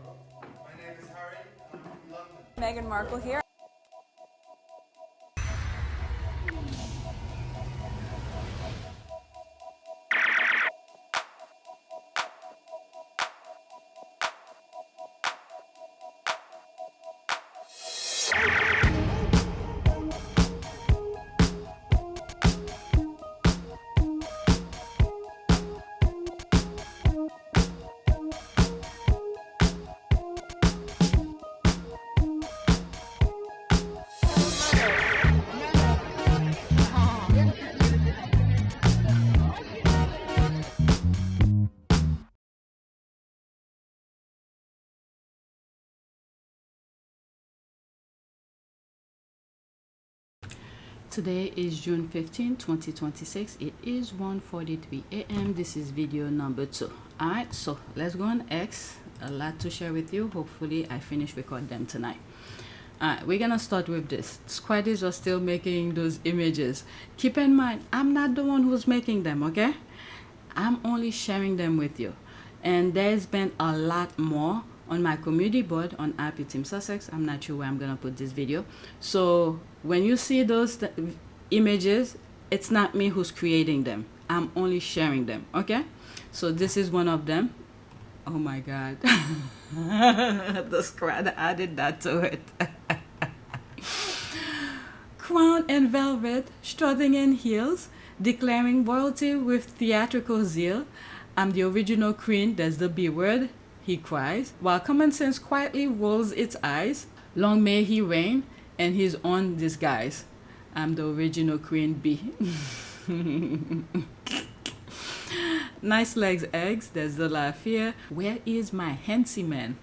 My name is Harry, and I'm from London. Meghan Markle here. Today is June 15, 2026. It is 1:43 a.m. This is video number 2. Alright, so let's go on X. A lot to share with you. Hopefully I finish record them tonight. Alright, we're gonna start with this. Squaddies are still making those images. Keep in mind, I'm not the one who's making them, okay? I'm only sharing them with you. And there's been a lot more on my community board on APTS Sussex. I'm not sure where I'm gonna put this video. So when you see those images, it's not me who's creating them. I'm only sharing them, okay? So this is one of them. Oh my god. The squad added that to it. Crown and velvet, strutting in heels, declaring royalty with theatrical zeal. I'm the original queen, that's the B word, he cries, while common sense quietly rolls its eyes. Long may he reign, and his own disguise. I'm the original queen bee. Nice legs, eggs, there's the laugh here. Where is my handsy man?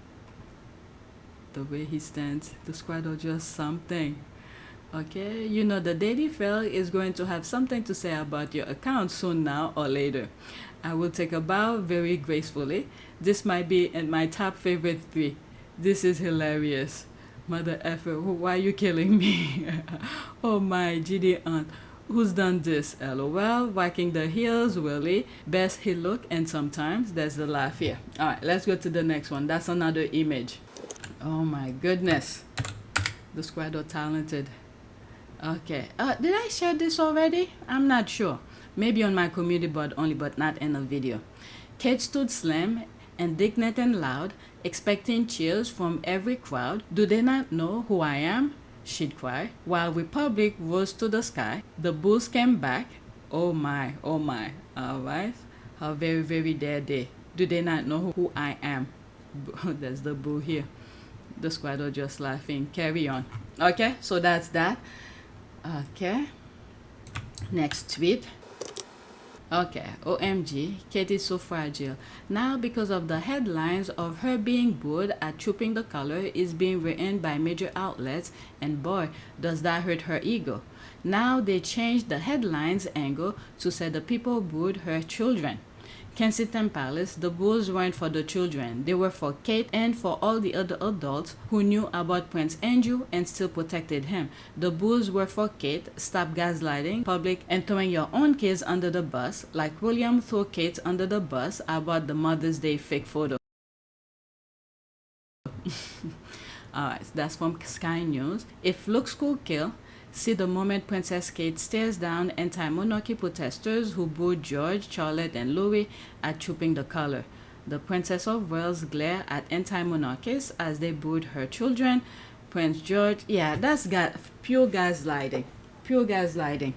The way he stands, the squad or just something. Okay, you know the Daily Fail is going to have something to say about your account soon now or later. I will take a bow very gracefully. This might be in my top favorite 3. This is hilarious. Mother effer, why are you killing me? Oh my GD aunt, who's done this? LOL, whacking the heels, Willie. Best he look, and sometimes there's the laugh here. Alright, let's go to the next one. That's another image. Oh my goodness. The squad are talented. Okay, did I share this already? I'm not sure. Maybe on my community board only, but not in a video. Kate stood slim, indignant and loud, expecting cheers from every crowd. Do they not know who I am? She'd cry. While Republic rose to the sky, the bulls came back. Oh my, oh my. Alright, how very, very dare they. Do they not know who I am? There's the bull here. The squad are just laughing. Carry on. Okay, so that's that. Okay, next tweet. Okay, OMG, Kate is so fragile. Now, because of the headlines of her being booed at Trooping the Color is being written by major outlets, and boy, does that hurt her ego. Now they changed the headlines angle to say the people booed her children. Kensington Palace, the boos weren't for the children. They were for Kate and for all the other adults who knew about Prince Andrew and still protected him. The boos were for Kate. Stop gaslighting public and throwing your own kids under the bus, like William threw Kate under the bus about the Mother's Day fake photo. Alright, that's from Sky News. If looks could kill, see the moment Princess Kate stares down anti-monarchy protesters who booed George, Charlotte, and Louis at Trooping the Color. The Princess of Wales glare at anti-monarchists as they booed her children. Prince George, yeah, that's pure gaslighting. Pure gaslighting.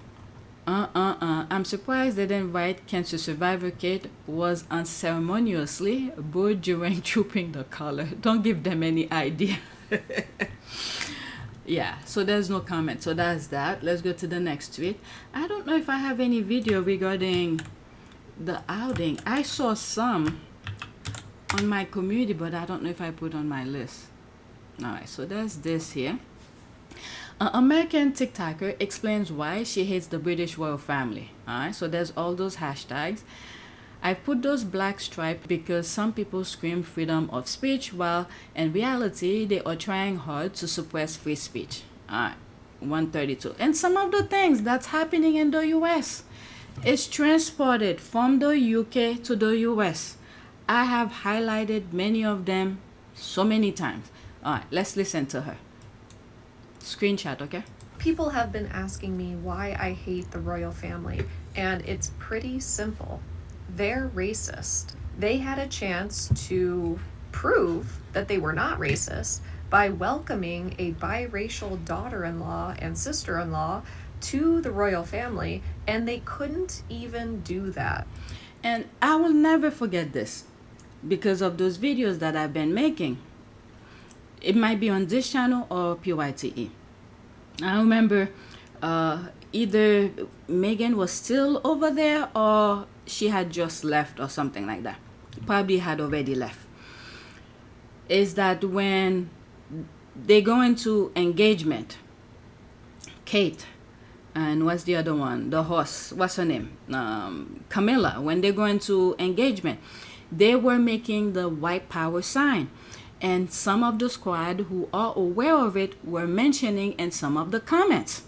I'm surprised they didn't write Cancer Survivor Kate was unceremoniously booed during Trooping the Color. Don't give them any idea. Yeah, so there's no comment. So that's that. Let's go to the next tweet. I don't know if I have any video regarding the outing. I saw some on my community, but I don't know if I put on my list. Alright, so there's this here. An American TikToker explains why she hates the British royal family. Alright, so there's all those hashtags. I put those black stripes because some people scream freedom of speech while in reality they are trying hard to suppress free speech. Alright, 132. And some of the things that's happening in the US is transported from the UK to the US. I have highlighted many of them so many times. All right, let's listen to her. Screenshot, okay? People have been asking me why I hate the royal family, and it's pretty simple. They're racist. They had a chance to prove that they were not racist by welcoming a biracial daughter-in-law and sister-in-law to the royal family, and they couldn't even do that. And I will never forget this because of those videos that I've been making. It might be on this channel or PYTE. I remember either Meghan was still over there or she had just left or something like that. Probably had already left. Is that when they go into engagement, Kate, and what's the other one? The horse, what's her name? Camilla. When they go into engagement, they were making the white power sign. And some of the squad who are aware of it were mentioning in some of the comments.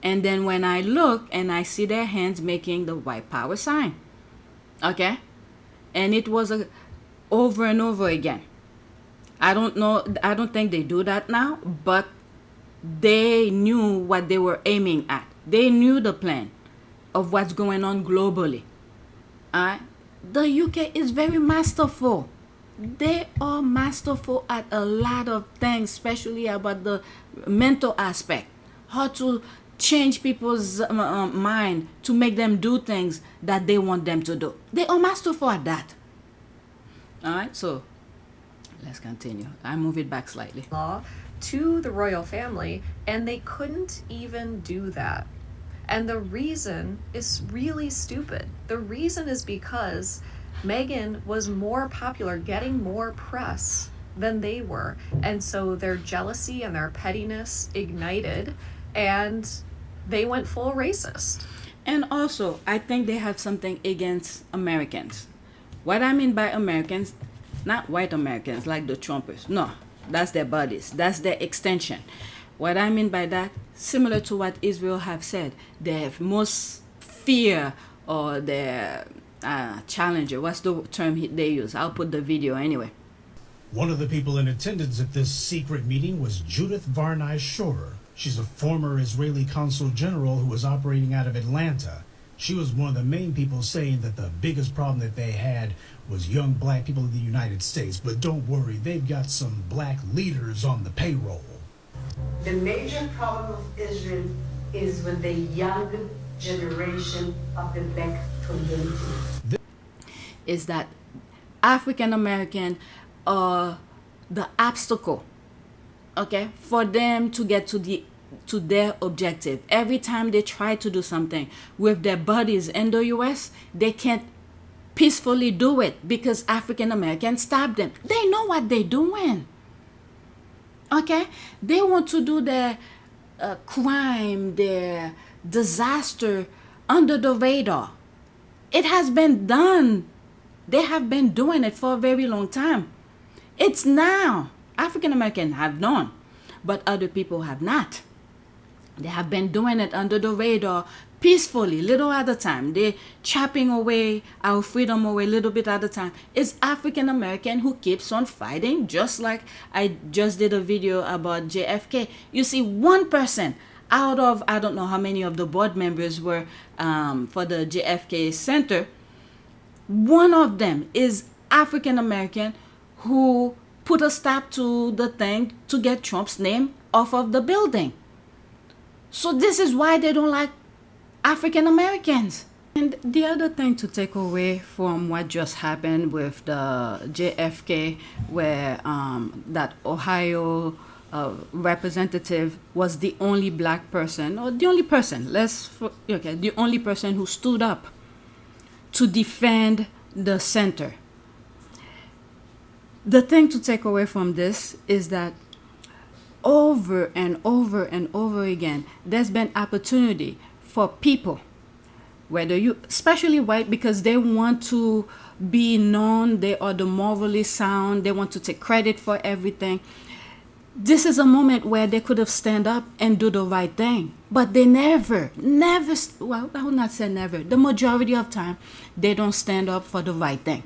And then when I look and I see their hands making the white power sign. Okay? And it was over and over again. I don't know. I don't think they do that now. But they knew what they were aiming at. They knew the plan of what's going on globally. The UK is very masterful. They are masterful at a lot of things, especially about the mental aspect. How to change people's mind to make them do things that they want them to do. They are masterful at that. All right, so let's continue. I move it back slightly. Law to the royal family, and they couldn't even do that. And the reason is really stupid. The reason is because Meghan was more popular, getting more press than they were. And so their jealousy and their pettiness ignited, and they went full racist. And also, I think they have something against Americans. What I mean by Americans, not white Americans like the Trumpers. No, that's their bodies. That's their extension. What I mean by that, similar to what Israel have said, their most fear or their challenger. What's the term they use? I'll put the video anyway. One of the people in attendance at this secret meeting was Judith Varney Shorer. She's a former Israeli consul general who was operating out of Atlanta. She was one of the main people saying that the biggest problem that they had was young black people in the United States. But don't worry, they've got some black leaders on the payroll. The major problem of Israel is with the young generation of the black community. Is that African American are the obstacle, okay, for them to get to their objective. Every time they try to do something with their buddies in the US, they can't peacefully do it because African Americans stop them. They know what they're doing. Okay, they want to do their crime, their disaster under the radar. It has been done. They have been doing it for a very long time. It's now. African Americans have known, but other people have not. They have been doing it under the radar peacefully, little at a time. They're chopping away our freedom away little bit at a time. It's African American who keeps on fighting, just like I just did a video about JFK. You see, one person out of, I don't know how many of the board members were for the JFK Center, one of them is African American who put a stop to the thing to get Trump's name off of the building. So this is why they don't like African Americans. And the other thing to take away from what just happened with the JFK, where that Ohio representative was the only black person, or the only person, the only person who stood up to defend the center. The thing to take away from this is that over and over and over again, there's been opportunity for people, whether you, especially white, because they want to be known, they are the morally sound, they want to take credit for everything. This is a moment where they could have stand up and do the right thing, but they never, well, I would not say never. The majority of time, they don't stand up for the right thing.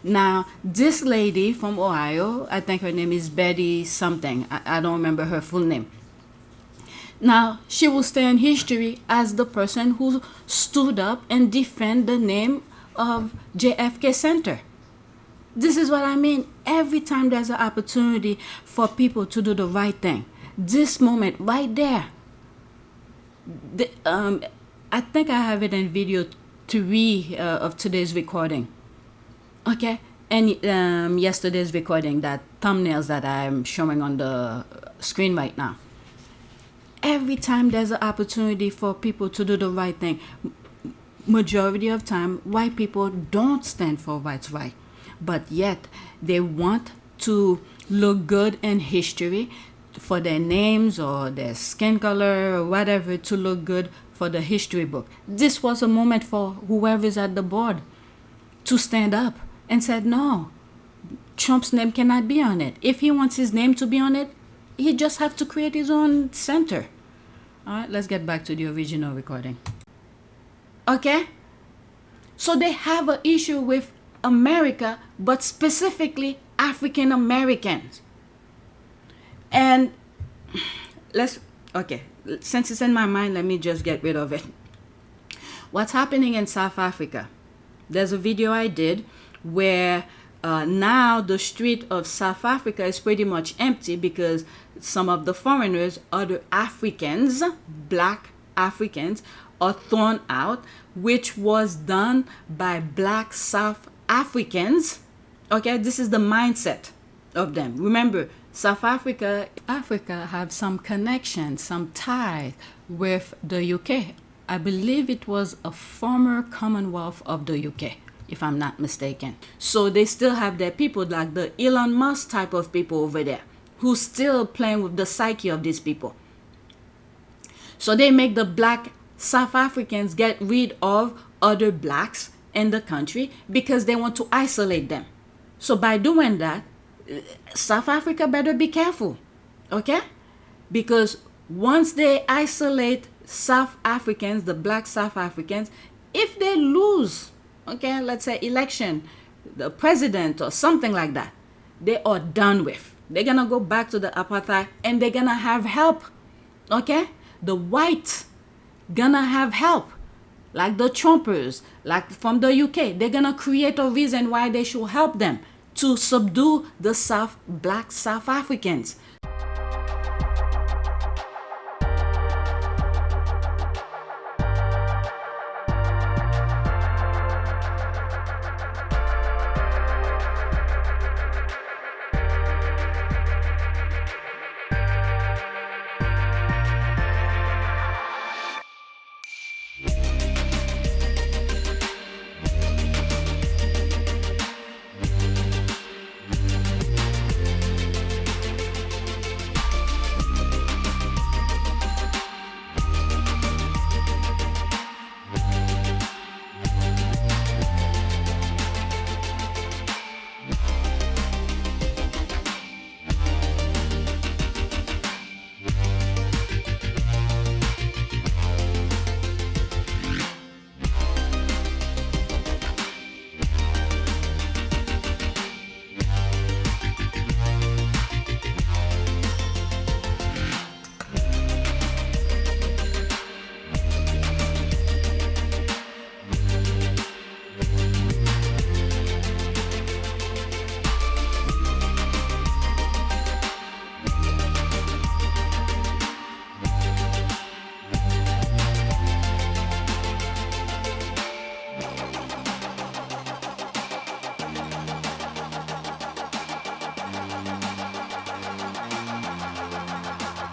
Now, this lady from Ohio, I think her name is Betty something. I don't remember her full name. Now, she will stay in history as the person who stood up and defend the name of JFK Center. This is what I mean. Every time there's an opportunity for people to do the right thing, this moment right there, I think I have it in video 3 of today's recording. Okay? And yesterday's recording, that thumbnails that I'm showing on the screen right now. Every time there's an opportunity for people to do the right thing, majority of time, white people don't stand for what's right. But yet, they want to look good in history for their names or their skin color or whatever, to look good for the history book. This was a moment for whoever's at the board to stand up and said, no, Trump's name cannot be on it. If he wants his name to be on it, he just have to create his own center. All right, let's get back to the original recording. Okay? So they have an issue with America, but specifically African Americans. And since it's in my mind, let me just get rid of it. What's happening in South Africa? There's a video I did where now the street of South Africa is pretty much empty because some of the foreigners, other Africans, black Africans, are thrown out, which was done by black South Africans. Okay, this is the mindset of them. Remember, South Africa have some connection, some tie with the UK. I believe it was a former Commonwealth of the UK, if I'm not mistaken. So they still have their people, like the Elon Musk type of people over there, who's still playing with the psyche of these people. So they make the black South Africans get rid of other blacks in the country because they want to isolate them. So by doing that, South Africa better be careful, okay? Because once they isolate South Africans, the black South Africans, if they lose, okay, let's say election, the president or something like that, they are done with. They're gonna go back to the apartheid and they're gonna have help, okay? The whites gonna have help, like the Trumpers, like from the UK. They're gonna create a reason why they should help them to subdue the black South Africans.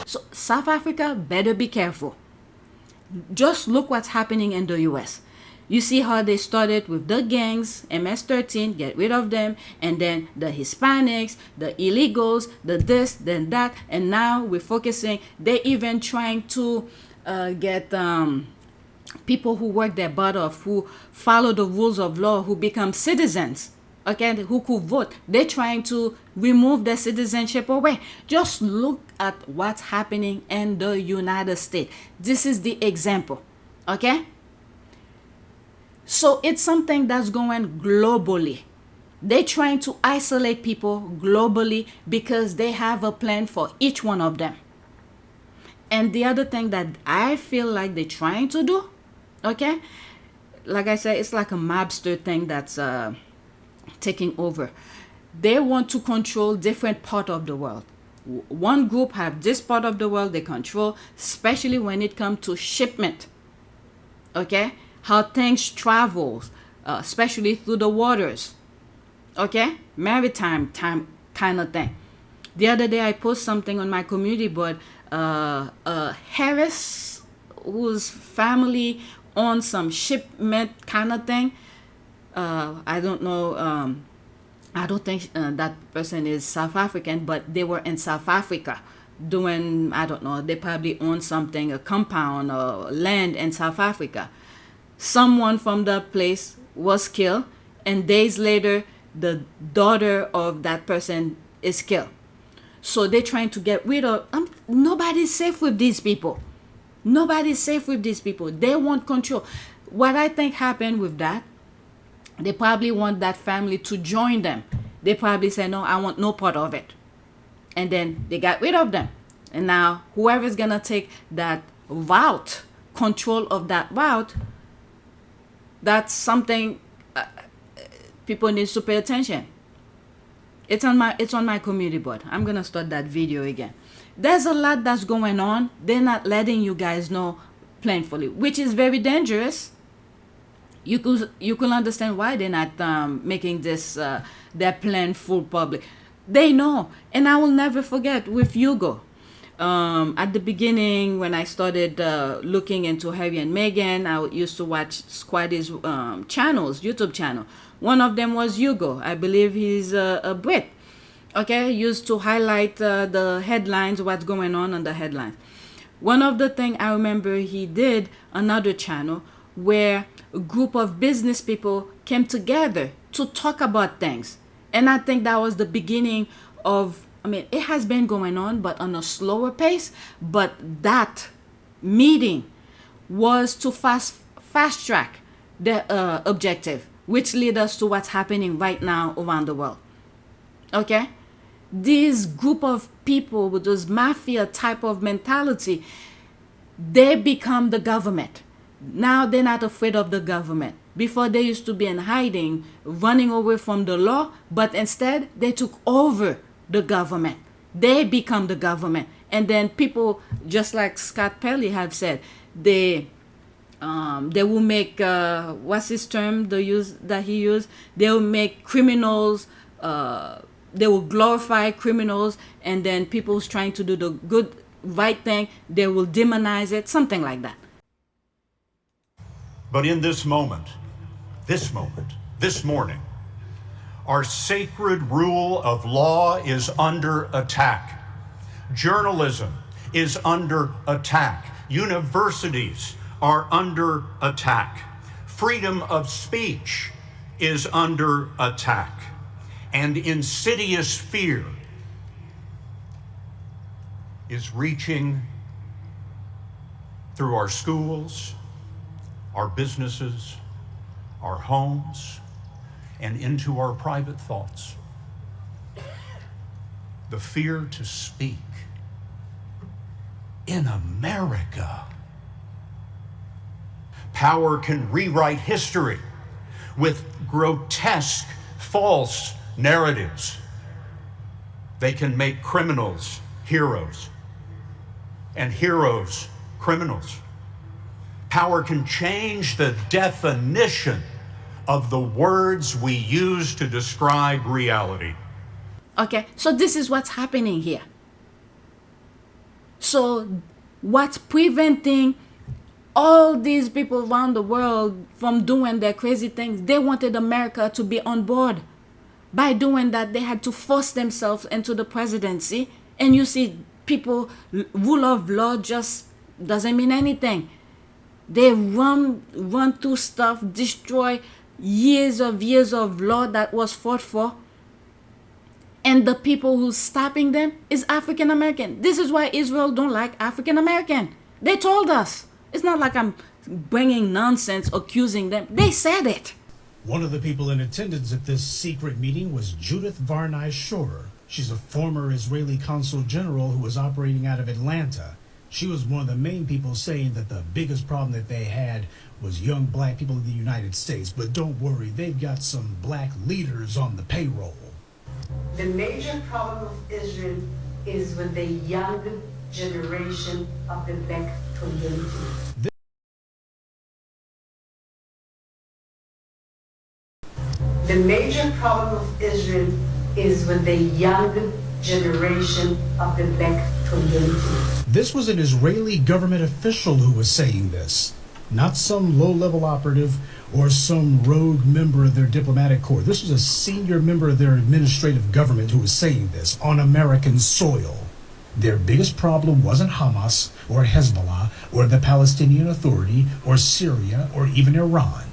So South Africa better be careful. Just look what's happening in the US. You see how they started with the gangs, MS-13, get rid of them, and then the Hispanics, the illegals, the this, then that, and now we're focusing, they're even trying to get people who work their butt off, who follow the rules of law, who become citizens, okay, who could vote. They're trying to remove their citizenship away. Just look at what's happening in the United States. This is the example, okay? So it's something that's going globally, They're trying to isolate people globally because they have a plan for each one of them. And the other thing that I feel like they're trying to do, okay, like I said, it's like a mobster thing that's taking over. They want to control different part of the world. One group have this part of the world they control, especially when it comes to shipment, okay, how things travels, especially through the waters, okay, maritime time kind of thing. The other day I posted something on my community board. Harris, whose family owns some shipment kind of thing. I don't know. I don't think that person is South African, but they were in South Africa doing, I don't know, they probably own something, a compound or land in South Africa. Someone from the place was killed, and days later, the daughter of that person is killed. So they're trying to get rid of, nobody's safe with these people. Nobody's safe with these people. They want control. What I think happened with that, they probably want that family to join them. They probably say, no, I want no part of it. And then they got rid of them. And now whoever's going to take that route, control of that route, that's something people need to pay attention. It's on my community board. I'm going to start that video again. There's a lot that's going on. They're not letting you guys know plainly, which is very dangerous. You could understand why they're not making this their plan full public. They know, and I will never forget with Hugo. At the beginning, when I started looking into Harry and Meghan, I used to watch Squaddy's channels, YouTube channel. One of them was Hugo. I believe he's a Brit. Okay, used to highlight the headlines, what's going on the headlines. One of the things I remember he did another channel where a group of business people came together to talk about things. And I think that was the beginning of, I mean, it has been going on, but on a slower pace. But that meeting was to fast track the objective, which lead us to what's happening right now around the world. Okay? This group of people with this mafia type of mentality, they become the government. Now they're not afraid of the government. Before they used to be in hiding, running away from the law, but instead they took over the government. They become the government. And then people, just like Scott Pelley have said, they will make, what's his term that he used? They will make criminals, they will glorify criminals, and then people who's trying to do the good, right thing, they will demonize it, something like that. But in this moment, this morning, our sacred rule of law is under attack. Journalism is under attack. Universities are under attack. Freedom of speech is under attack. And insidious fear is reaching through our schools, our businesses, our homes, and into our private thoughts. The fear to speak in America. Power can rewrite history with grotesque, false narratives. They can make criminals heroes and heroes criminals. Power can change the definition of the words we use to describe reality. Okay, so this is what's happening here. So what's preventing all these people around the world from doing their crazy things? They wanted America to be on board. By doing that, they had to force themselves into the presidency. And you see, people, rule of law just doesn't mean anything. They run through stuff, destroy years of law that was fought for. And the people who's stopping them is African American. This is why Israel don't like African American. They told us. It's not like I'm bringing nonsense, accusing them. They said it. One of the people in attendance at this secret meeting was Judith Varney Shorer. She's a former Israeli consul general who was operating out of Atlanta. She was one of the main people saying that the biggest problem that they had was young black people in the United States. But don't worry, they've got some black leaders on the payroll. The major problem of Israel is with the young generation of the black community. The major problem of Israel is with the young generation of the black community. This was an Israeli government official who was saying this, not some low-level operative or some rogue member of their diplomatic corps. This was a senior member of their administrative government who was saying this on American soil. Their biggest problem wasn't Hamas or Hezbollah or the Palestinian Authority or Syria or even Iran.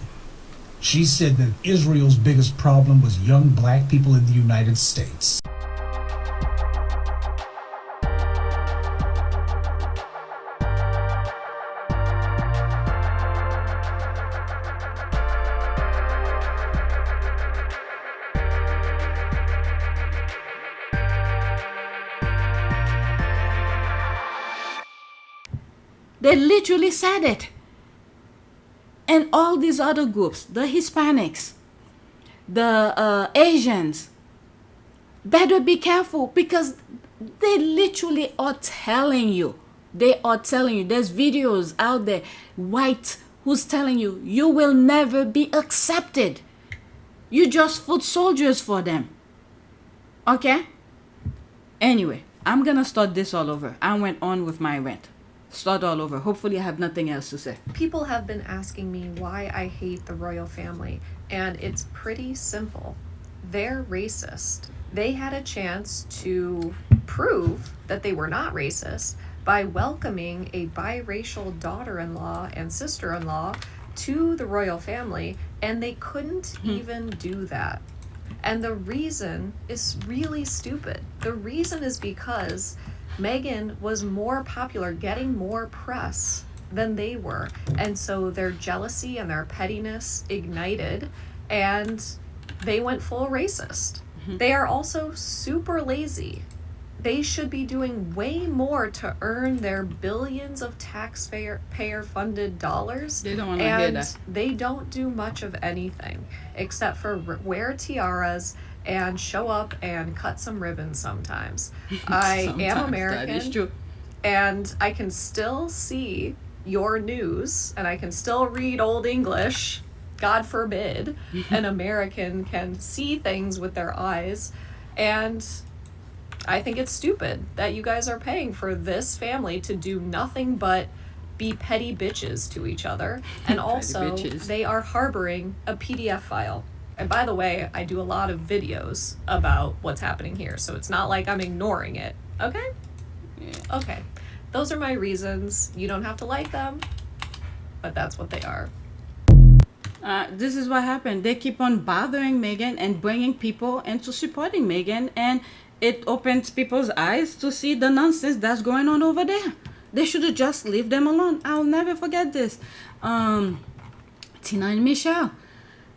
She said that Israel's biggest problem was young black people in the United States. They literally said it. And all these other groups, the Hispanics, the Asians, better be careful, because they literally are telling you. They are telling you. There's videos out there, white, who's telling you, you will never be accepted. You just foot soldiers for them. Okay? Anyway, I'm going to start this all over. I went on with my rant. Start all over. Hopefully I have nothing else to say. People have been asking me why I hate the royal family, and it's pretty simple. They're racist. They had a chance to prove that they were not racist by welcoming a biracial daughter-in-law and sister-in-law to the royal family, and they couldn't even do that. And the reason is really stupid. The reason is because Meghan was more popular, getting more press than they were. And so their jealousy and their pettiness ignited, and they went full racist. They are also super lazy. They should be doing way more to earn their billions of taxpayer-funded dollars. They don't want to hear that. And they don't do much of anything except for wear tiaras and show up and cut some ribbons sometimes. I am American, that is true. and I can still see your news, and I can still read Old English. God forbid an American can see things with their eyes. And I think it's stupid that you guys are paying for this family to do nothing but be petty bitches to each other. And also, they are harboring a PDF file. And by the way, I do a lot of videos about what's happening here, so it's not like I'm ignoring it. Okay? Yeah. Okay. Those are my reasons. You don't have to like them, but that's what they are. This is what happened. They keep on bothering Meghan and bringing people into supporting Meghan, and it opens people's eyes to see the nonsense that's going on over there. They should have just leave them alone. I'll never forget this. Tina and Michelle,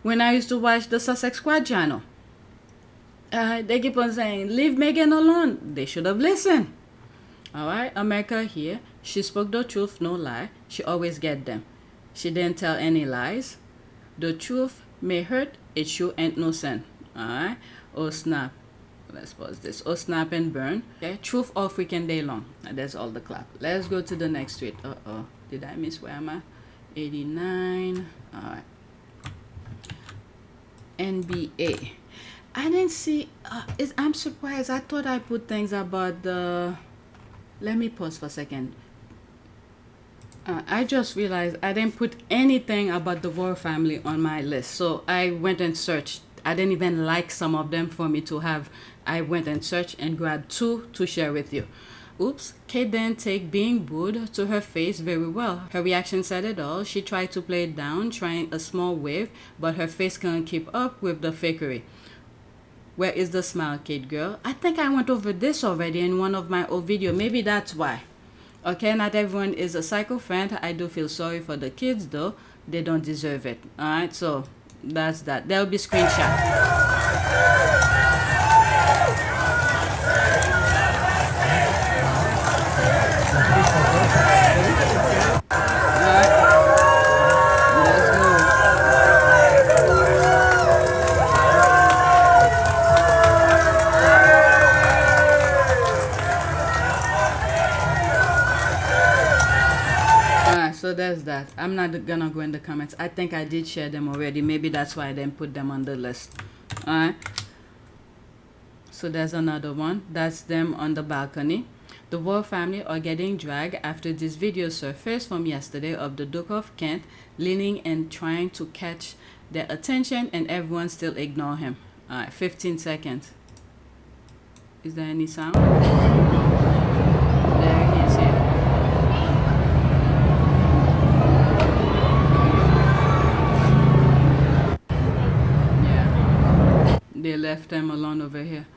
when I used to watch the Sussex Squad channel, they keep on saying, leave Meghan alone. They should have listened. All right, America here, she spoke the truth, no lie. She always get them. She didn't tell any lies. The truth may hurt, it sure ain't no sin. All right, oh snap. Let's pause this. Oh snap and burn. Okay, truth all freaking day long. That's all the clap. Let's go to the next tweet. Uh-oh, did I miss, where am I? 89. All right. NBA. I didn't see, I'm surprised. I thought I put things about the, let me pause for a second. I just realized I didn't put anything about the royal family on my list. So I went and searched. I didn't even like some of them for me to have. I went and searched and grabbed 2 to share with you. Oops, Kate didn't take being booed to her face very well. Her reaction said it all. She tried to play it down, trying a small wave, but her face couldn't keep up with the fakery. Where is the smile, Kate girl? I think I went over this already in one of my old videos. Maybe that's why. Okay, not everyone is a psycho fan. I do feel sorry for the kids though. They don't deserve it. Alright, so That's that. There'll be screenshot. So there's that. I'm not gonna go in the comments. I think I did share them already. Maybe that's why I didn't put them on the list. Alright. So there's another one. That's them on the balcony. The royal family are getting dragged after this video surfaced from yesterday of the Duke of Kent leaning and trying to catch their attention, and everyone still ignore him. Alright, 15 seconds. Is there any sound? There he is here. They left them alone over here.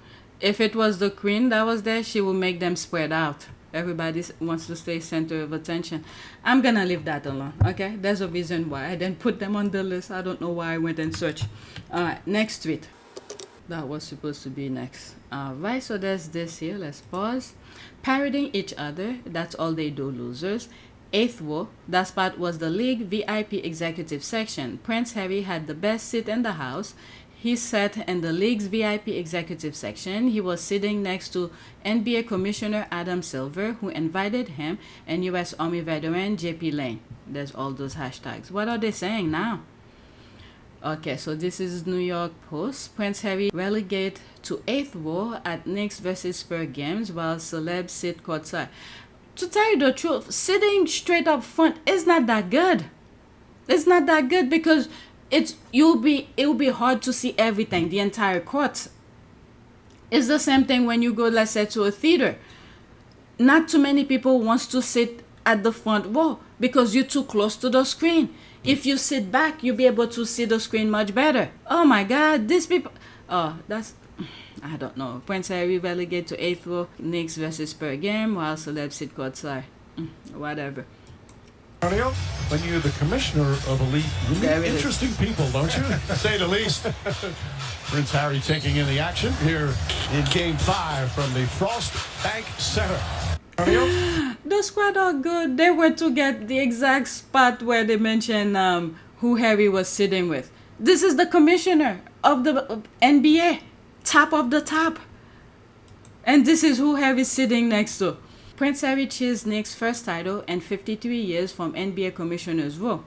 If it was the queen that was there, she would make them spread out. Everybody wants to stay center of attention. I'm gonna leave that alone, okay? There's a reason why I didn't put them on the list. I don't know why I went and searched. Alright, next tweet. That was supposed to be next. Alright, so there's this here. Let's pause. Parroting each other. That's all they do, losers. Eighth row. That spot was the league VIP executive section. Prince Harry had the best seat in the house. He sat in the league's VIP executive section. He was sitting next to NBA Commissioner Adam Silver, who invited him, and U.S. Army veteran J.P. Lane. There's all those hashtags. What are they saying now? Okay, so this is New York Post. Prince Harry relegate to 8th row at Knicks versus Spurs games while celebs sit courtside. To tell you the truth, sitting straight up front is not that good. It's not that good because it will be hard to see everything, the entire court. It's the same thing when you go, let's say, to a theater. Not too many people wants to sit at the front row because you're too close to the screen. If you sit back, you'll be able to see the screen much better. Oh my God, these people. Oh, that's, I don't know. Prince Harry relegate to 8th row, Knicks versus Spurs game while celebs sit courtside. Whatever. When you're the commissioner of a league, you meet interesting people, don't you? To say the least. Prince Harry taking in the action here in Game 5 from the Frost Bank Center. The squad are good. They went to get the exact spot where they mentioned who Harry was sitting with. This is the commissioner of the NBA, top of the top. And this is who Harry's sitting next to. Prince Harry cheers Knicks' first title in 53 years from NBA Commissioner's row.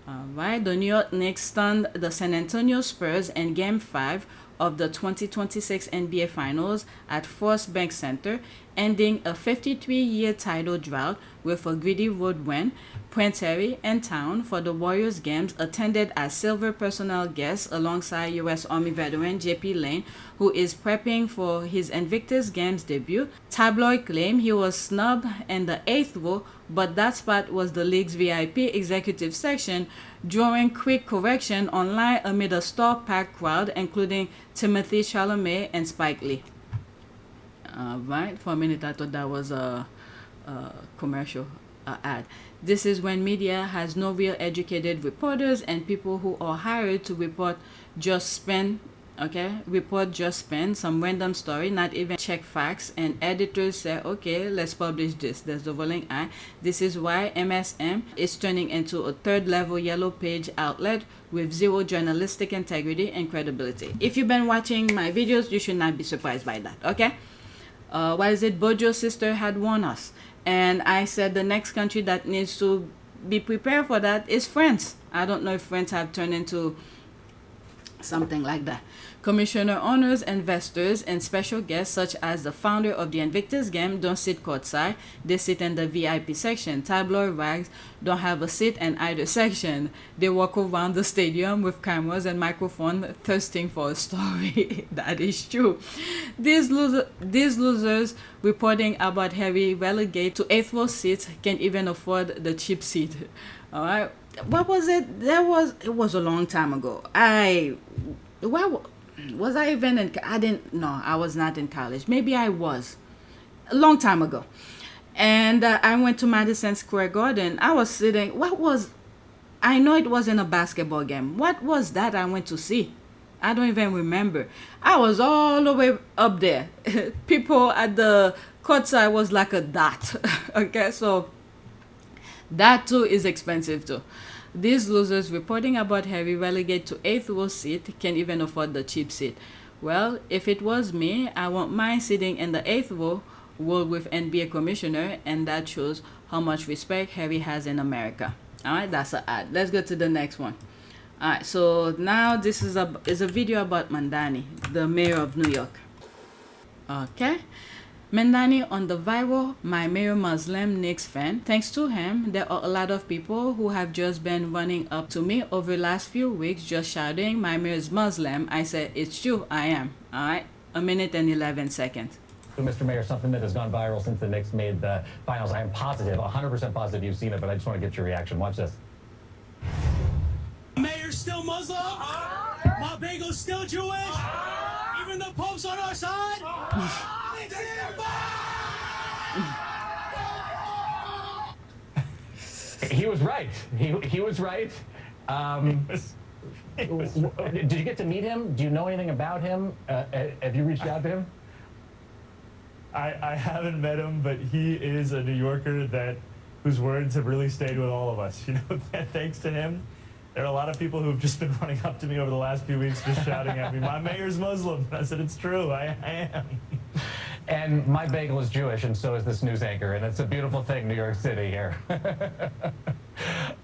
Alright, the New York Knicks stunned the San Antonio Spurs in Game 5 of the 2026 NBA Finals at Frost Bank Center, ending a 53-year title drought with a gritty road win. Prince Harry, in town for the Warriors games, attended as silver personal guest alongside U.S. Army veteran J.P. Lane, who is prepping for his Invictus Games debut. Tabloid claimed he was snubbed in the 8th row, but that spot was the league's VIP executive section, drawing quick correction online amid a star-packed crowd, including Timothy Chalamet and Spike Lee. Right, for a minute I thought that was a commercial ad. This is when media has no real educated reporters and people who are hired to report just spin, some random story, not even check facts, and editors say, okay, let's publish this. There's the rolling eye. This is why MSM is turning into a third-level yellow page outlet with zero journalistic integrity and credibility. If you've been watching my videos, you should not be surprised by that, okay? What is it? Bojo's sister had warned us. And I said the next country that needs to be prepared for that is France. I don't know if France have turned into something like that. Commissioner honors investors and special guests such as the founder of the Invictus Game don't sit courtside. They sit in the VIP section. Tabloid rags don't have a seat in either section. They walk around the stadium with cameras and microphones thirsting for a story. That is true. These losers reporting about Harry relegate to 8th row seats can't even afford the cheap seat. All right. What was it? It was a long time ago. Was I even in? I was not in college. Maybe I was. A long time ago. And I went to Madison Square Garden. I was sitting, I know it wasn't a basketball game. What was that I went to see? I don't even remember. I was all the way up there. People at the courtside was like a dot. Okay, so that too is expensive too. These losers reporting about Harry relegated to 8th row seat can't even afford the cheap seat. Well, if it was me, I won't mind sitting in the 8th row with NBA Commissioner, and that shows how much respect Harry has in America. Alright, that's an ad. Let's go to the next one. Alright, so now this is a video about Mandani, the mayor of New York. Okay. Mandani on the viral My Mayor Muslim Knicks Fan. Thanks to him, there are a lot of people who have just been running up to me over the last few weeks just shouting, "My mayor is Muslim." I said, "It's true, I am." Alright, 1 minute and 11 seconds. So, Mr. Mayor, something that has gone viral since the Knicks made the finals. I am positive, 100% positive you've seen it, but I just want to get your reaction. Watch this. Mayor's still Muslim. My bagel's still Jewish. Even the Pope's on our side. He was right. He was right. Did you get to meet him? Do you know anything about him? Have you reached out to him? I haven't met him, but he is a New Yorker whose words have really stayed with all of us. You know, thanks to him, there are a lot of people who've just been running up to me over the last few weeks, just shouting at me, "My mayor's Muslim." I said, "It's true, I am." And my bagel is Jewish, and so is this news anchor, and it's a beautiful thing, New York City here.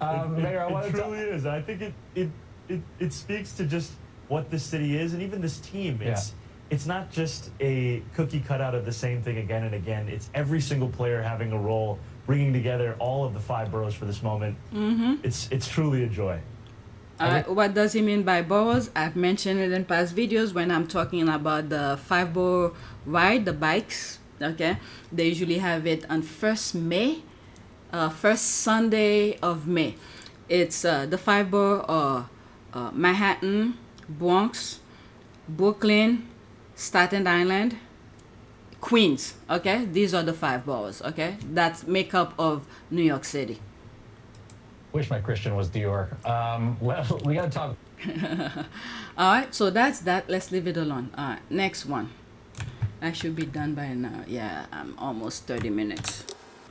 Mayor, I it truly is. I think it speaks to just what this city is, and even this team. It's not just a cookie cutout of the same thing again and again. It's every single player having a role, bringing together all of the 5 boroughs for this moment. It's truly a joy. What does he mean by boroughs? I've mentioned it in past videos when I'm talking about the 5 borough ride, the bikes. Okay, they usually have it on first Sunday of May. It's the 5 borough are Manhattan, Bronx, Brooklyn, Staten Island, Queens. Okay, these are the 5 boroughs. Okay, that's makeup of New York City. Wish my Christian was Dior. Well, we gotta talk. All right, so that's that. Let's leave it alone. All right, next one. I should be done by now. Yeah, I'm almost 30 minutes.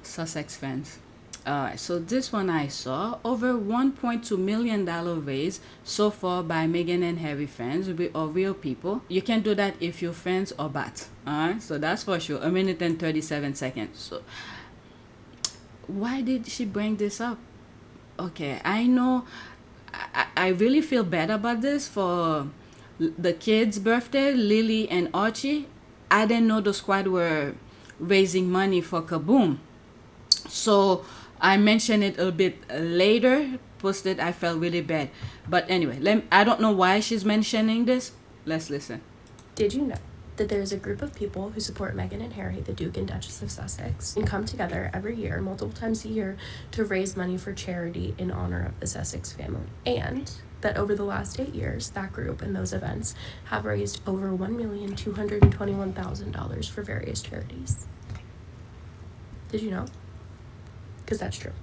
Sussex fans. All right, so this one I saw, over $1.2 million raised so far by Meghan and Harry fans or real people. You can do that if you're fans or bots. All right, so that's for sure. 1 minute and 37 seconds. So why did she bring this up? Okay, I know I really feel bad about this for the kids' birthday, Lily and Archie. I didn't know the squad were raising money for Kaboom. So I mentioned it a bit later, posted. I felt really bad. But anyway, I don't know why she's mentioning this. Let's listen. Did you know that there's a group of people who support Meghan and Harry, the Duke and Duchess of Sussex, and come together every year, multiple times a year, to raise money for charity in honor of the Sussex family? And that over the last 8 years, that group and those events have raised over $1,221,000 for various charities. Did you know? Because that's true.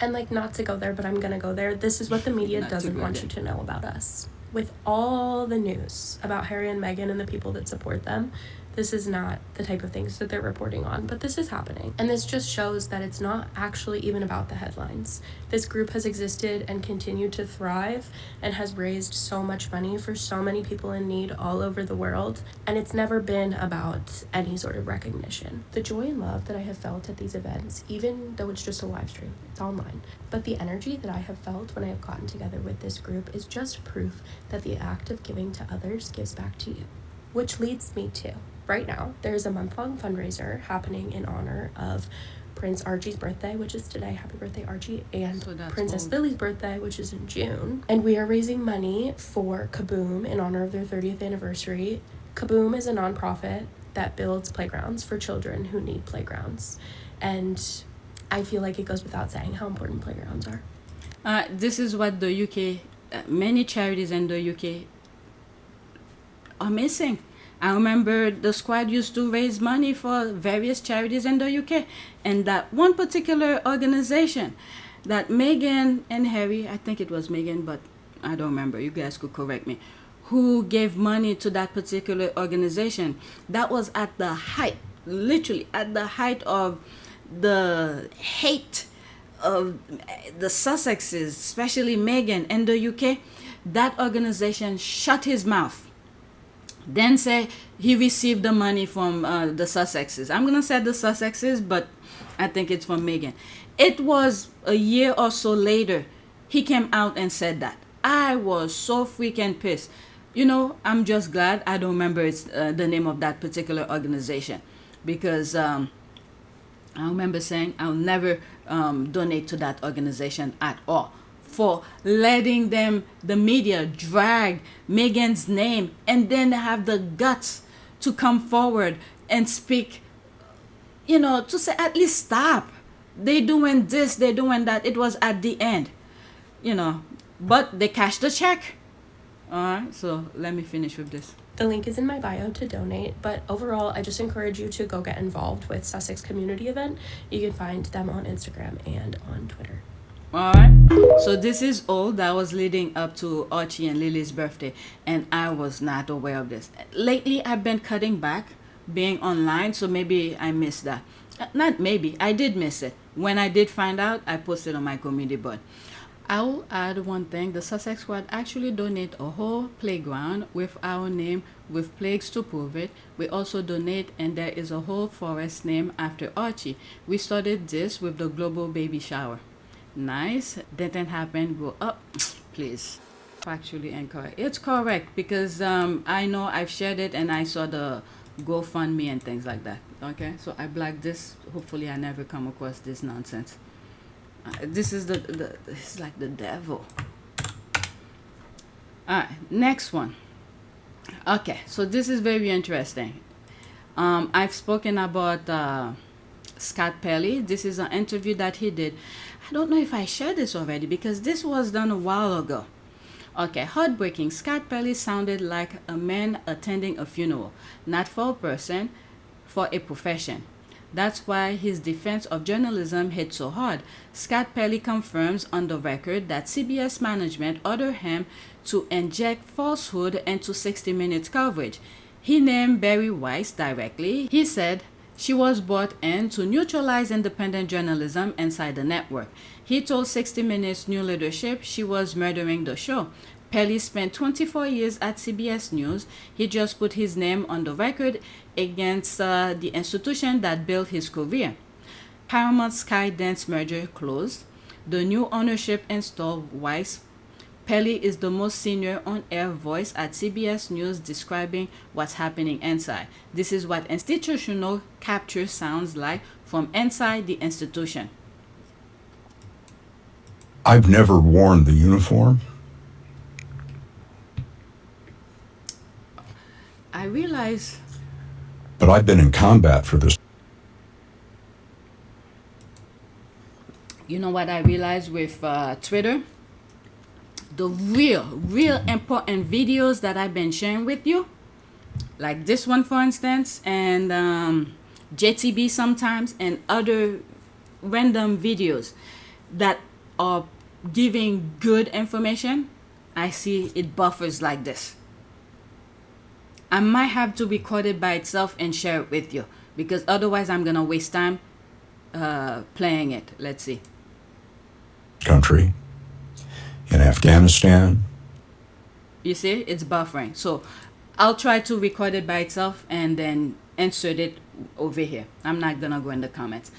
And not to go there, but I'm gonna go there. This is what the media doesn't want you to know about us. With all the news about Harry and Meghan and the people that support them, this is not the type of things that they're reporting on, but this is happening. And this just shows that it's not actually even about the headlines. This group has existed and continued to thrive and has raised so much money for so many people in need all over the world. And it's never been about any sort of recognition. The joy and love that I have felt at these events, even though it's just a live stream, it's online, but the energy that I have felt when I have gotten together with this group is just proof that the act of giving to others gives back to you. Which leads me to, right now, there's a month-long fundraiser happening in honor of Prince Archie's birthday, which is today. Happy birthday, Archie. And Princess Lily's birthday, which is in June. And we are raising money for Kaboom in honor of their 30th anniversary. Kaboom is a nonprofit that builds playgrounds for children who need playgrounds. And I feel like it goes without saying how important playgrounds are. This is what the UK, many charities in the UK are missing. I remember the squad used to raise money for various charities in the UK, and that one particular organization, that Meghan and Harry, I think it was Meghan, but I don't remember, you guys could correct me, who gave money to that particular organization. That was at the height, literally at the height of the hate of the Sussexes, especially Meghan and the UK. That organization shut his mouth. Then say he received the money from the Sussexes. I'm gonna say the Sussexes, but I think it's from Meghan. It was a year or so later he came out and said that. I was so freaking pissed. You know, I'm just glad I don't remember it's the name of that particular organization, because I remember saying I'll never donate to that organization at all, for letting them, the media, drag Meghan's name and then have the guts to come forward and speak, you know, to say at least stop. They doing this, they doing that. It was at the end, you know, but they cashed the check. All right, so let me finish with this. The link is in my bio to donate, but overall, I just encourage you to go get involved with Sussex Community Event. You can find them on Instagram and on Twitter. All right, so this is all that was leading up to Archie and Lily's birthday, and I was not aware of this. Lately, I've been cutting back being online, so maybe I missed that. Not maybe, I did miss it. When I did find out, I posted on my community board. I'll add one thing. The Sussex Squad actually donate a whole playground with our name with plagues to prove it. We also donate, and there is a whole forest named after Archie. We started this with the global baby shower. Nice. Didn't happen. Go up, please. Factually incorrect. It's correct, because I know I've shared it and I saw the GoFundMe and things like that. Okay, so I blacked this. Hopefully I never come across this nonsense. This is it's like the devil. All right, next one. Okay, so this is very interesting. I've spoken about Scott Pelley. This is an interview that he did. I don't know if I shared this already, because this was done a while ago. Okay, heartbreaking. Scott Pelley sounded like a man attending a funeral, not for a person, for a profession. That's why his defense of journalism hit so hard. Scott Pelley confirms on the record that CBS management ordered him to inject falsehood into 60 Minutes coverage. He named Barry Weiss directly. He said she was brought in to neutralize independent journalism inside the network. He told 60 Minutes new leadership she was murdering the show. Pelley spent 24 years at CBS News. He just put his name on the record against the institution that built his career. Paramount Skydance merger closed. The new ownership installed Weiss. Pelley is the most senior on-air voice at CBS News describing what's happening inside. This is what institutional capture sounds like from inside the institution. I've never worn the uniform. I realize. But I've been in combat for this. You know what I realized with Twitter? The real important videos that I've been sharing with you, like this one for instance, and JTB sometimes, and other random videos that are giving good information, I see it buffers like this. I might have to record it by itself and share it with you, because otherwise I'm gonna waste time playing it. Let's see. Country, in Afghanistan. You see, it's buffering. So I'll try to record it by itself and then insert it over here. I'm not gonna go in the comments.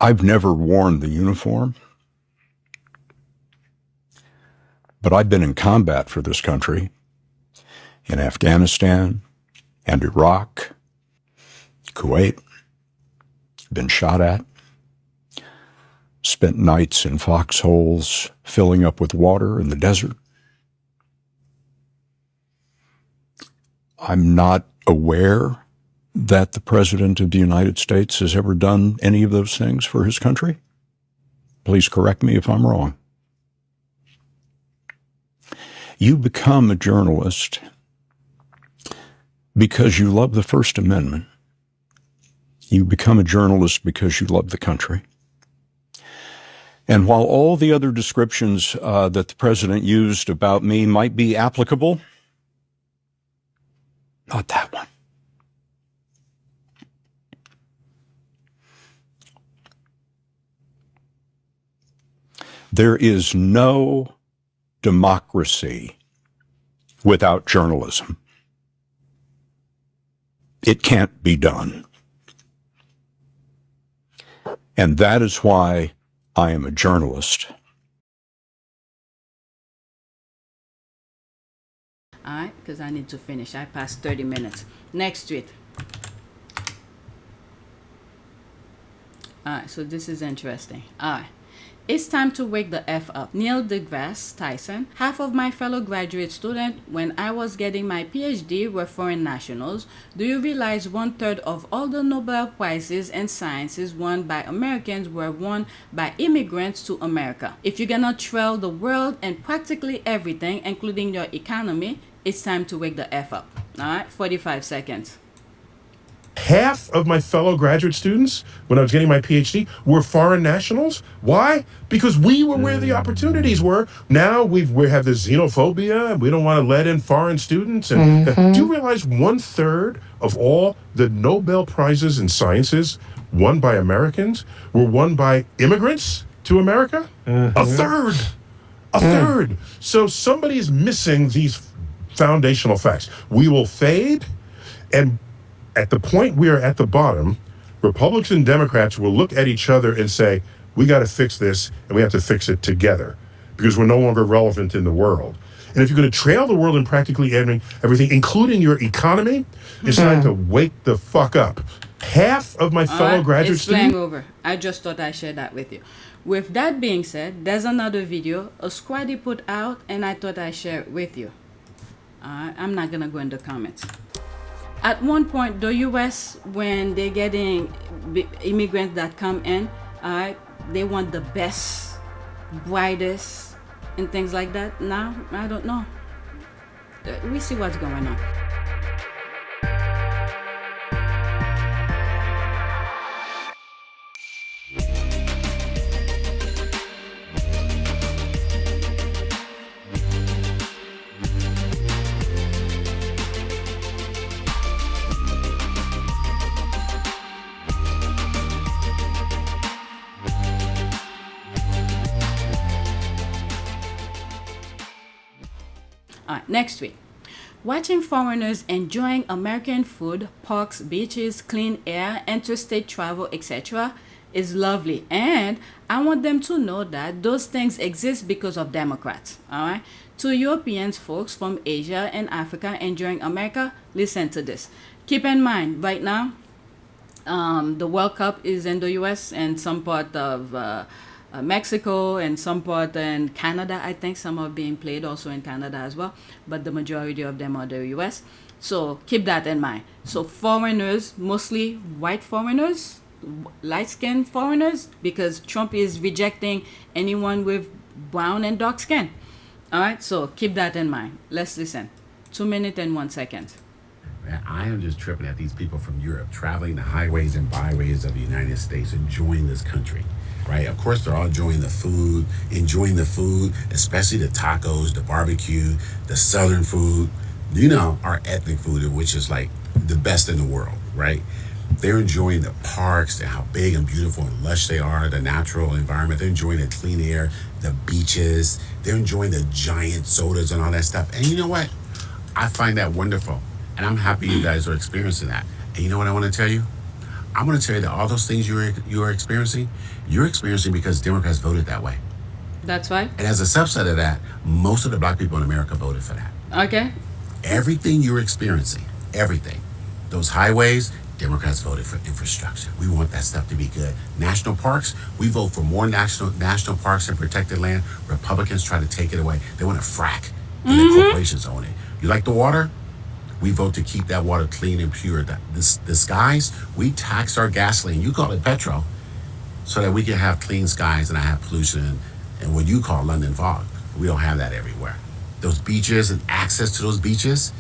I've never worn the uniform, but I've been in combat for this country, in Afghanistan and Iraq, Kuwait, been shot at, spent nights in foxholes filling up with water in the desert. I'm not aware that the President of the United States has ever done any of those things for his country. Please correct me if I'm wrong. You become a journalist because you love the First Amendment. You become a journalist because you love the country. And while all the other descriptions that the president used about me might be applicable, not that one. There is no democracy without journalism. It can't be done. And that is why I am a journalist. All right, because I need to finish. I passed 30 minutes. Next tweet. All right, so this is interesting. All right. It's time to wake the F up. Neil deGrasse Tyson, half of my fellow graduate students when I was getting my PhD were foreign nationals. Do you realize 1/3 of all the Nobel Prizes in sciences won by Americans were won by immigrants to America? If you're gonna trail the world and practically everything, including your economy, it's time to wake the F up. All right, 45 seconds. Half of my fellow graduate students, when I was getting my PhD, were foreign nationals. Why? Because we were where the opportunities were. Now we have this xenophobia, and we don't want to let in foreign students. And do you realize 1/3 of all the Nobel Prizes in sciences won by Americans were won by immigrants to America? A third. A third. So somebody is missing these foundational facts. We will fade, and at the point we are at the bottom, Republicans and Democrats will look at each other and say, we got to fix this, and we have to fix it together because we're no longer relevant in the world. And if you're going to trail the world in practically everything, including your economy, it's time to wake the fuck up. Half of my fellow graduate students... over. I just thought I'd share that with you. With that being said, there's another video a squaddy put out, and I thought I'd share it with you. I'm not going to go in the comments. At one point, the U.S., when they're getting immigrants that come in, they want the best, brightest, and things like that. Now, I don't know. We see what's going on. Next week, watching foreigners enjoying American food, parks, beaches, clean air, interstate travel, etc. is lovely, and I want them to know that those things exist because of Democrats. All right, to Europeans, folks from Asia and Africa enjoying America, listen to this. Keep in mind, right now, the World Cup is in the U.S. and some part of Mexico and some part in Canada. I think some are being played also in Canada as well, but the majority of them are the US. So keep that in mind. So foreigners, mostly white foreigners, light-skinned foreigners, because Trump is rejecting anyone with brown and dark skin. All right, so keep that in mind. Let's listen. 2 minutes and 1 second. Man, I am just tripping at these people from Europe traveling the highways and byways of the United States, enjoying this country. Right? Of course, they're all enjoying the food, especially the tacos, the barbecue, the southern food, you know, our ethnic food, which is like the best in the world, right? They're enjoying the parks and how big and beautiful and lush they are, the natural environment. They're enjoying the clean air, the beaches. They're enjoying the giant sodas and all that stuff. And you know what? I find that wonderful. And I'm happy you guys are experiencing that. And you know what I want to tell you? I'm going to tell you that all those things you are experiencing, you're experiencing because Democrats voted that way. That's right. And as a subset of that, most of the black people in America voted for that. Okay. Everything you're experiencing, everything, those highways, Democrats voted for infrastructure. We want that stuff to be good. National parks, we vote for more national parks and protected land. Republicans try to take it away. They want to frack, and the corporations own it. You like the water? We vote to keep that water clean and pure. The skies, we tax our gasoline. You call it petrol, so that we can have clean skies and not have pollution and what you call London fog. We don't have that everywhere. Those beaches and access to those beaches,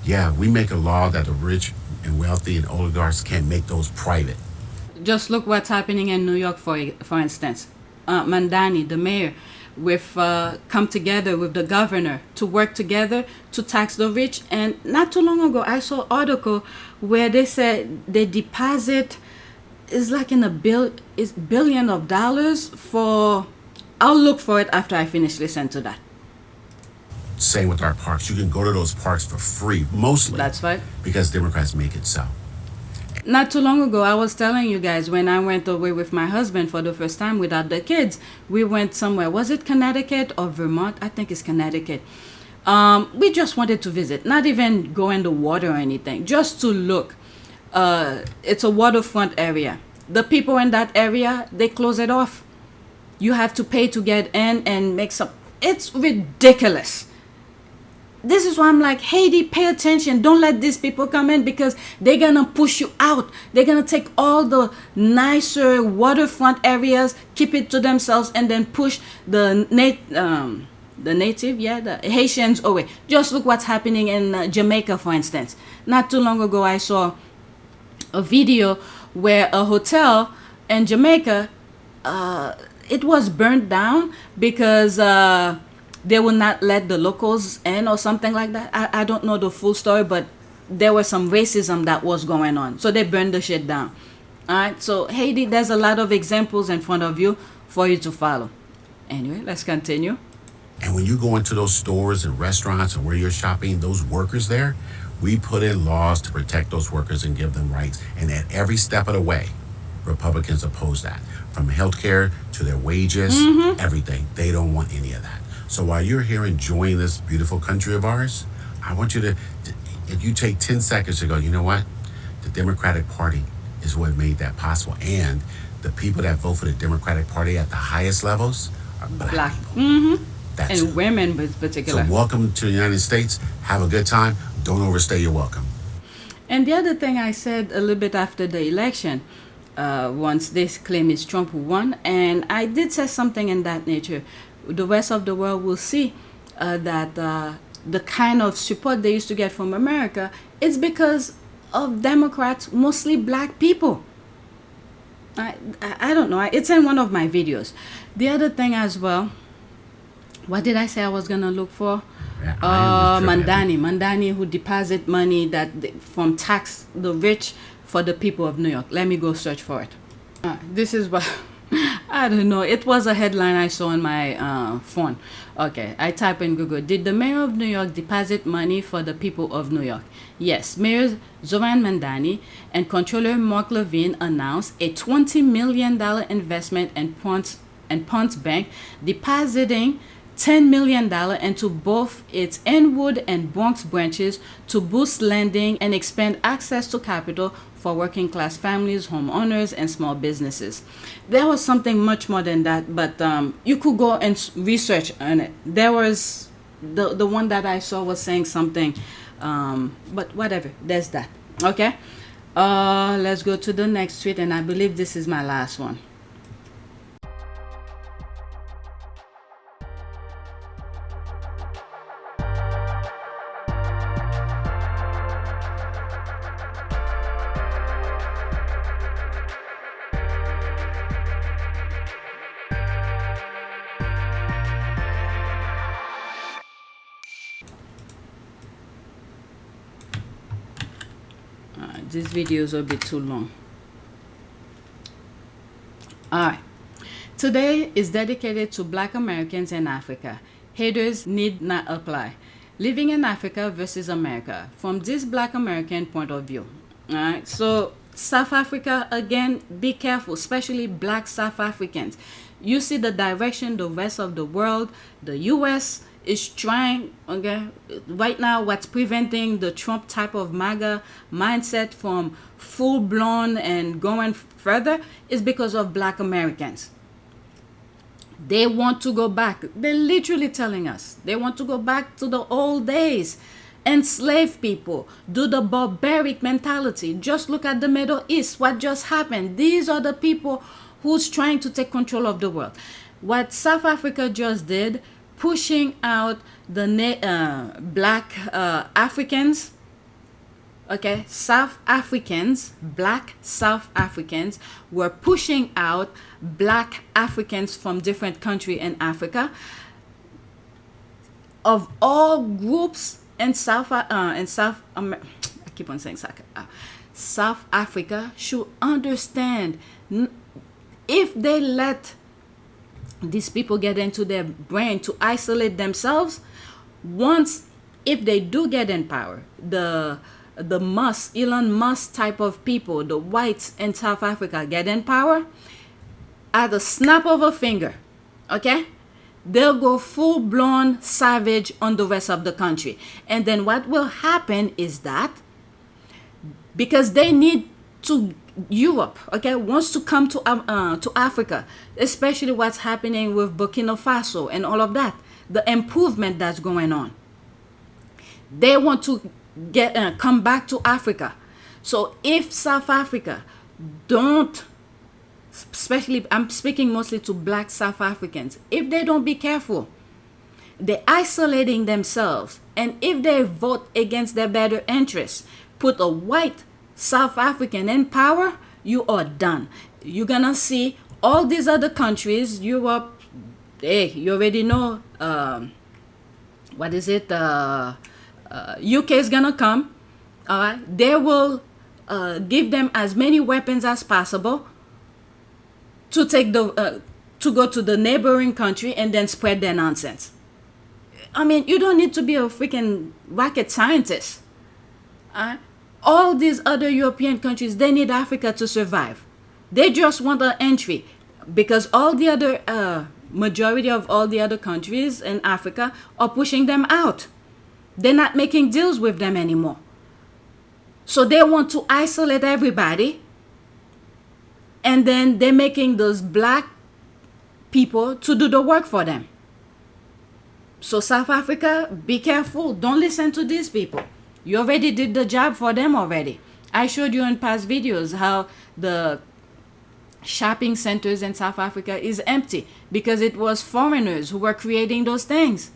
yeah, we make a law that the rich and wealthy and oligarchs can't make those private. Just look what's happening in New York, for instance. Mandani, the mayor, with come together with the governor to work together to tax the rich. And not too long ago, I saw an article where they said they deposit is like in is billion of dollars for. I'll look for it after I finish listening to that. Same with our parks. You can go to those parks for free, mostly. That's right. Because Democrats make it so. Not too long ago, I was telling you guys when I went away with my husband for the first time without the kids. We went somewhere. Was it Connecticut or Vermont? I think it's Connecticut. We just wanted to visit, not even go in the water or anything, just to look. It's a waterfront area. The people in that area, they close it off. You have to pay to get in and make some. It's ridiculous. This is why I'm like, Haiti, pay attention. Don't let these people come in because they're going to push you out. They're going to take all the nicer waterfront areas, keep it to themselves, and then push the Haitians away. Just look what's happening in Jamaica, for instance. Not too long ago, I saw a video where a hotel in Jamaica, it was burned down because they will not let the locals in or something like that. I don't know the full story, but there was some racism that was going on. So they burned the shit down. All right. So Haiti, there's a lot of examples in front of you for you to follow. Anyway, let's continue. And when you go into those stores and restaurants and where you're shopping, those workers there, we put in laws to protect those workers and give them rights. And at every step of the way, Republicans oppose that. From healthcare to their wages, everything. They don't want any of that. So while you're here enjoying this beautiful country of ours, I want you to, if you take 10 seconds to go, you know what? The Democratic Party is what made that possible. And the people that vote for the Democratic Party at the highest levels are black people. That's and it. women in particular. So welcome to the United States. Have a good time. Don't overstay your welcome. And the other thing I said a little bit after the election, once this claim is Trump who won, and I did say something in that nature. The rest of the world will see that the kind of support they used to get from America is because of Democrats, mostly black people. I don't know. It's in one of my videos. The other thing as well, what did I say I was going to look for? Mandani who deposit money that from tax the rich for the people of New York. Let me go search for it. This is what... I don't know. It was a headline I saw on my phone. Okay, I type in Google. Did the mayor of New York deposit money for the people of New York? Yes. Mayor Zoran Mandani and Controller Mark Levine announced a $20 million investment in Ponce Bank, depositing $10 million into both its Inwood and Bronx branches to boost lending and expand access to capital for working class families, homeowners, and small businesses. There was something much more than that, but you could go and research on it. There was the one that I saw was saying something, but whatever, there's that. Okay, let's go to the next tweet, and I believe this is my last one. This video is a bit too long. Alright. Today is dedicated to Black Americans in Africa. Haters need not apply. Living in Africa versus America from this Black American point of view. Alright. So South Africa, again, be careful, especially Black South Africans. You see the direction the rest of the world, the US is trying, okay, right now what's preventing the Trump type of MAGA mindset from full-blown and going further is because of Black Americans. They want to go back. They're literally telling us they want to go back to the old days, enslave people, do the barbaric mentality. Just look at the Middle East, what just happened. These are the people who's trying to take control of the world. What South Africa just did, pushing out the Black Africans, okay, South Africans, black South Africans, were pushing out black Africans from different countries in Africa. Of all groups in South Africa should understand, if they let these people get into their brain to isolate themselves, if they do get in power, the Elon Musk type of people, the whites in South Africa get in power, at the snap of a finger, okay, they'll go full-blown savage on the rest of the country. And then what will happen is that, because they need to, Europe, okay, wants to come to Africa, especially what's happening with Burkina Faso and all of that, the improvement that's going on. They want to come back to Africa. So if South Africa don't, especially, I'm speaking mostly to black South Africans, if they don't be careful, they're isolating themselves. And if they vote against their better interests, put a white South African in power, you are done. You're gonna see all these other countries, Europe, hey, you already know, what is it, UK is gonna come, all right? They will give them as many weapons as possible to take to go to the neighboring country and then spread their nonsense. I mean, you don't need to be a freaking rocket scientist. All these other European countries, they need Africa to survive. They just want an entry, because all the other majority of all the other countries in Africa are pushing them out. They're not making deals with them anymore. So they want to isolate everybody, and then they're making those black people to do the work for them. So South Africa, be careful. Don't listen to these people. You already did the job for them already. I showed you in past videos how the shopping centers in South Africa is empty because it was foreigners who were creating those things.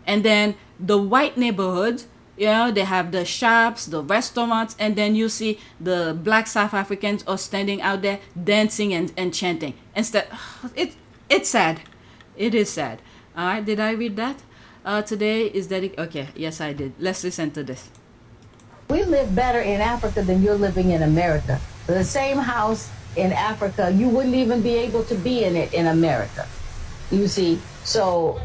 And then the white neighborhoods, you know, they have the shops, the restaurants, and then you see the black South Africans are standing out there dancing and chanting. Instead, it's sad. It is sad. All right, did I read that? Today is dedicated. Okay, yes, I did. Let's listen to this. We live better in Africa than you're living in America. The same house in Africa, you wouldn't even be able to be in it in America. You see, so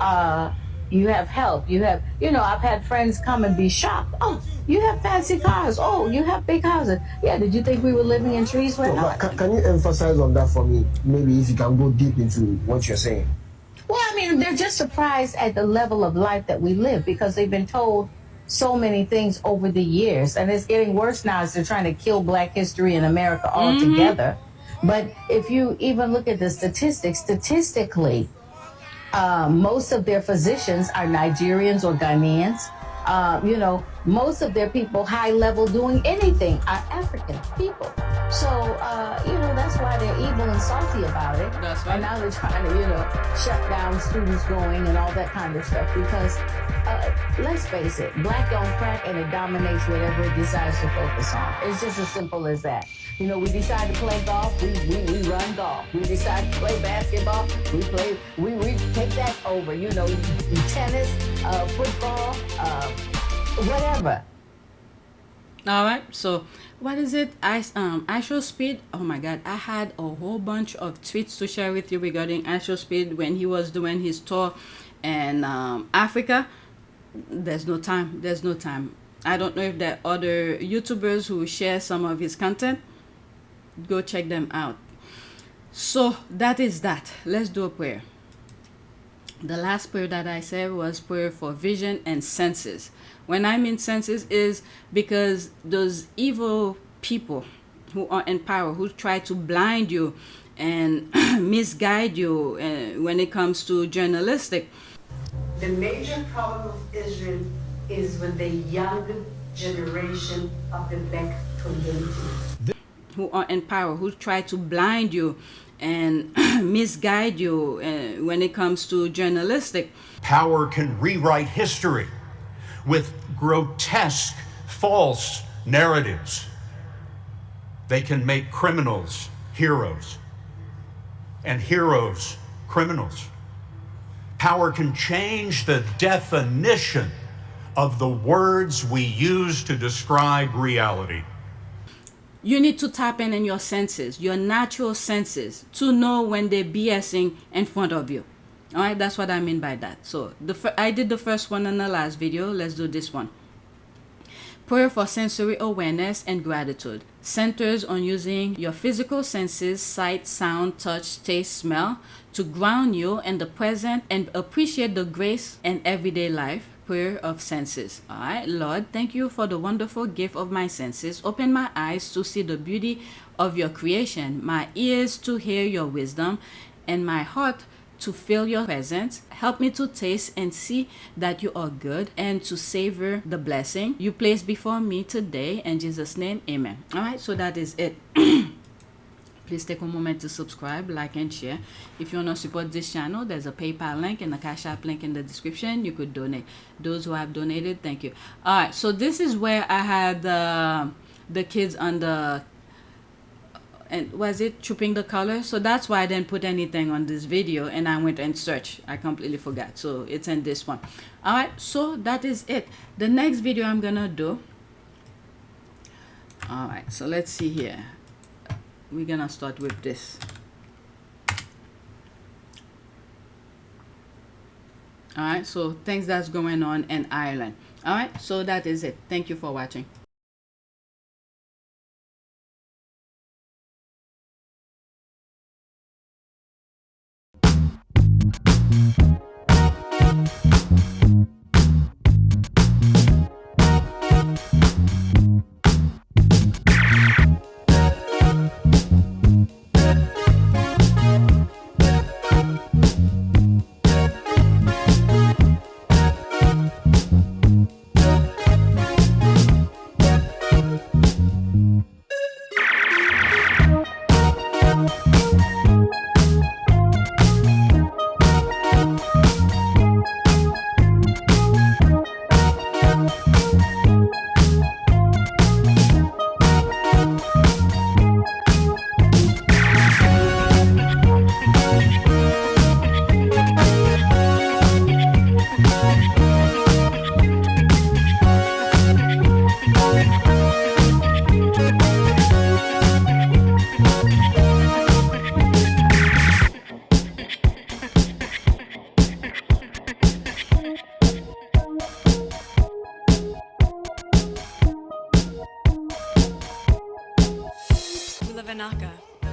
you have help. You have, you know, I've had friends come and be shocked. Oh, you have fancy cars. Oh, you have big houses. Yeah, did you think we were living in trees right now? Can you emphasize on that for me? Maybe if you can go deep into what you're saying. Well, I mean, they're just surprised at the level of life that we live because they've been told so many things over the years. And it's getting worse now as they're trying to kill black history in America altogether. But if you even look at the statistics, statistically, most of their physicians are Nigerians or Ghanaians. You know, most of their people high level doing anything are African people. So, you know, that's why they're evil and salty about it. That's right. And now they're trying to, you know, shut down students going and all that kind of stuff because, let's face it, black don't crack and it dominates whatever it decides to focus on. It's just as simple as that. You know, we decide to play golf, we run golf. We decide to play basketball, we take that over. You know, tennis, football, whatever. All right, so what is it? IShowSpeed. Oh my God, I had a whole bunch of tweets to share with you regarding IShowSpeed when he was doing his tour in Africa. There's no time. There's no time. I don't know if there are other YouTubers who share some of his content. Go check them out. So that is that. Let's do a prayer. The last prayer that I said was prayer for vision and senses. When I mean senses is because those evil people who are in power, who try to blind you and misguide you when it comes to journalistic. The major problem of Israel is with the young generation of the black community. Who are in power, who try to blind you and misguide you when it comes to journalistic. Power can rewrite history with grotesque false narratives. They can make criminals heroes and heroes criminals. Power can change the definition of the words we use to describe reality. You need to tap in your senses, your natural senses, to know when they're BSing in front of you. All right, that's what I mean by that. So I did the first one in the last video. Let's do this one. Prayer for sensory awareness and gratitude centers on using your physical senses, sight, sound, touch, taste, smell, to ground you in the present and appreciate the grace in everyday life. Prayer of senses. All right, Lord, thank you for the wonderful gift of my senses. Open my eyes to see the beauty of your creation, my ears to hear your wisdom, and my heart to feel your presence. Help me to taste and see that you are good, and to savor the blessing you place before me today. In Jesus' name, amen. All right, so that is it. Please take a moment to subscribe, like, and share. If you want to support this channel, there's a PayPal link and a Cash App link in the description. You could donate. Those who have donated, thank you. All right, so this is where I had the kids on the, and was it Trooping the Color? So that's why I didn't put anything on this video, and I went and searched. I completely forgot. So it's in this one. All right, so that is it. The next video I'm gonna do. All right, so let's see here. We're gonna start with this. All right, so things that's going on in Ireland. All right, so that is it. Thank you for watching.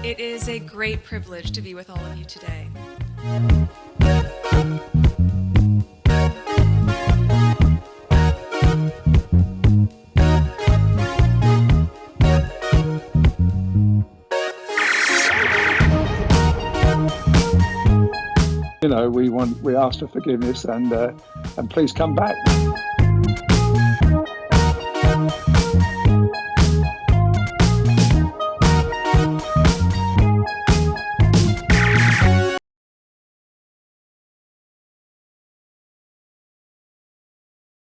It is a great privilege to be with all of you today. You know, we ask for forgiveness, and please come back.